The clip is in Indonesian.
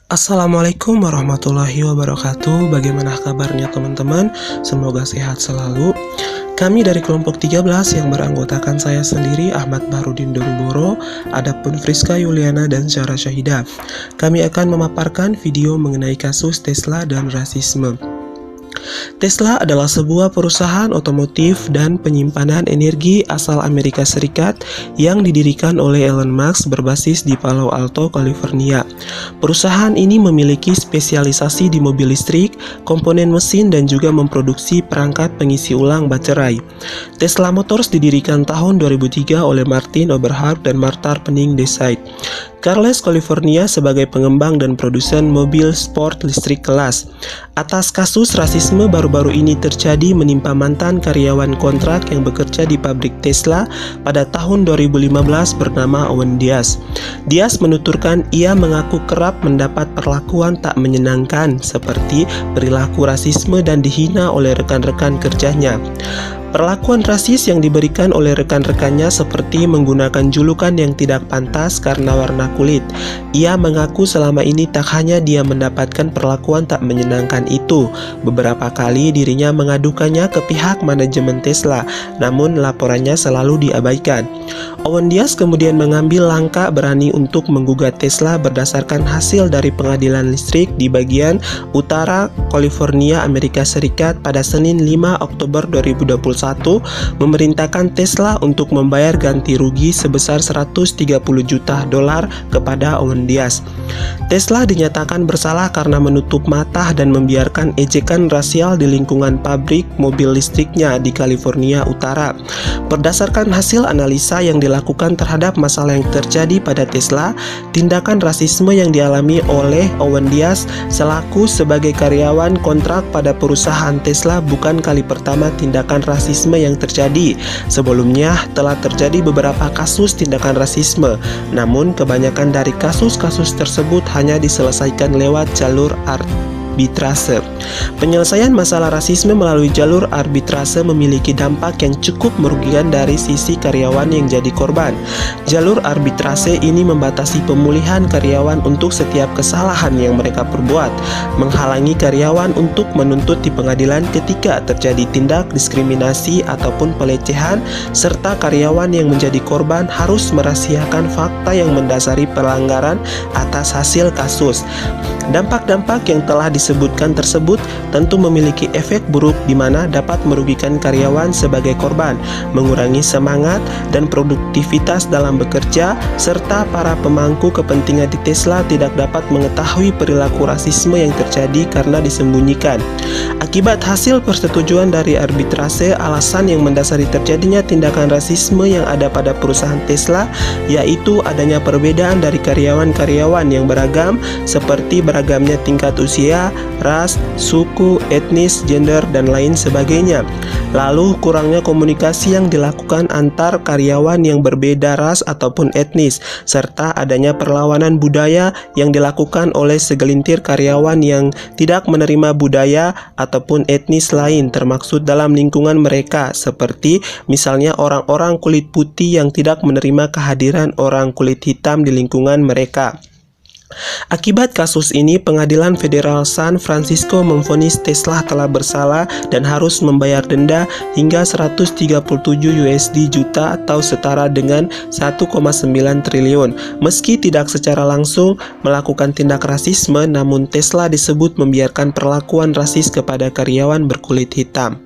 Assalamualaikum warahmatullahi wabarakatuh. Bagaimana kabarnya teman-teman? Semoga sehat selalu. Kami dari kelompok 13 yang beranggotakan saya sendiri, Ahmad Bahrudin Doruboro, adapun Friska Yuliana dan Syara Syahidah. Kami akan memaparkan video mengenai kasus Tesla dan rasisme. Tesla adalah sebuah perusahaan otomotif dan penyimpanan energi asal Amerika Serikat yang didirikan oleh Elon Musk berbasis di Palo Alto, California. Perusahaan ini memiliki spesialisasi di mobil listrik, komponen mesin, dan juga memproduksi perangkat pengisi ulang baterai. Tesla Motors didirikan tahun 2003 oleh Martin Eberhard dan Marta Penning Desai. Charles, California sebagai pengembang dan produsen mobil sport listrik kelas. Atas kasus rasisme baru-baru ini terjadi menimpa mantan karyawan kontrak yang bekerja di pabrik Tesla pada tahun 2015 bernama Owen Diaz. Diaz menuturkan ia mengaku kerap mendapat perlakuan tak menyenangkan seperti perilaku rasisme dan dihina oleh rekan-rekan kerjanya. Perlakuan rasis yang diberikan oleh rekan-rekannya seperti menggunakan julukan yang tidak pantas karena warna kulit. Ia mengaku selama ini tak hanya dia mendapatkan perlakuan tak menyenangkan itu. Beberapa kali dirinya mengadukannya ke pihak manajemen Tesla, namun laporannya selalu diabaikan. Owen Diaz kemudian mengambil langkah berani untuk menggugat Tesla berdasarkan hasil dari pengadilan listrik di bagian utara California, Amerika Serikat pada Senin 5 Oktober 2021 memerintahkan Tesla untuk membayar ganti rugi sebesar 130 juta dolar kepada Owen Diaz. Tesla dinyatakan bersalah karena menutup mata dan membiarkan ejekan rasial di lingkungan pabrik mobil listriknya di California Utara. Berdasarkan hasil analisa yang dilakukan terhadap masalah yang terjadi pada Tesla, tindakan rasisme yang dialami oleh Owen Diaz selaku sebagai karyawan kontrak pada perusahaan Tesla bukan kali pertama tindakan rasisme yang terjadi. Sebelumnya telah terjadi beberapa kasus tindakan rasisme, namun kebanyakan dari kasus-kasus tersebut hanya diselesaikan lewat jalur arbitrase. Penyelesaian masalah rasisme melalui jalur arbitrase memiliki dampak yang cukup merugikan dari sisi karyawan yang jadi korban. Jalur arbitrase ini membatasi pemulihan karyawan untuk setiap kesalahan yang mereka perbuat, menghalangi karyawan untuk menuntut di pengadilan ketika terjadi tindak diskriminasi ataupun pelecehan, serta karyawan yang menjadi korban harus merahasiakan fakta yang mendasari pelanggaran atas hasil kasus. Dampak-dampak yang telah disebutkan tersebut tentu memiliki efek buruk di mana dapat merugikan karyawan sebagai korban, mengurangi semangat dan produktivitas dalam bekerja, serta para pemangku kepentingan di Tesla tidak dapat mengetahui perilaku rasisme yang terjadi karena disembunyikan. Akibat hasil persetujuan dari arbitrase, alasan yang mendasari terjadinya tindakan rasisme yang ada pada perusahaan Tesla yaitu adanya perbedaan dari karyawan-karyawan yang beragam seperti beragamnya tingkat usia, ras, suku, etnis, gender, dan lain sebagainya. Lalu kurangnya komunikasi yang dilakukan antar karyawan yang berbeda ras ataupun etnis, serta adanya perlawanan budaya yang dilakukan oleh segelintir karyawan yang tidak menerima budaya ataupun etnis lain termaksud dalam lingkungan mereka, seperti misalnya orang-orang kulit putih yang tidak menerima kehadiran orang kulit hitam di lingkungan mereka. Akibat kasus ini, Pengadilan Federal San Francisco memvonis Tesla telah bersalah dan harus membayar denda hingga 137 USD juta atau setara dengan 1,9 triliun. Meski tidak secara langsung melakukan tindak rasisme, namun Tesla disebut membiarkan perlakuan rasis kepada karyawan berkulit hitam.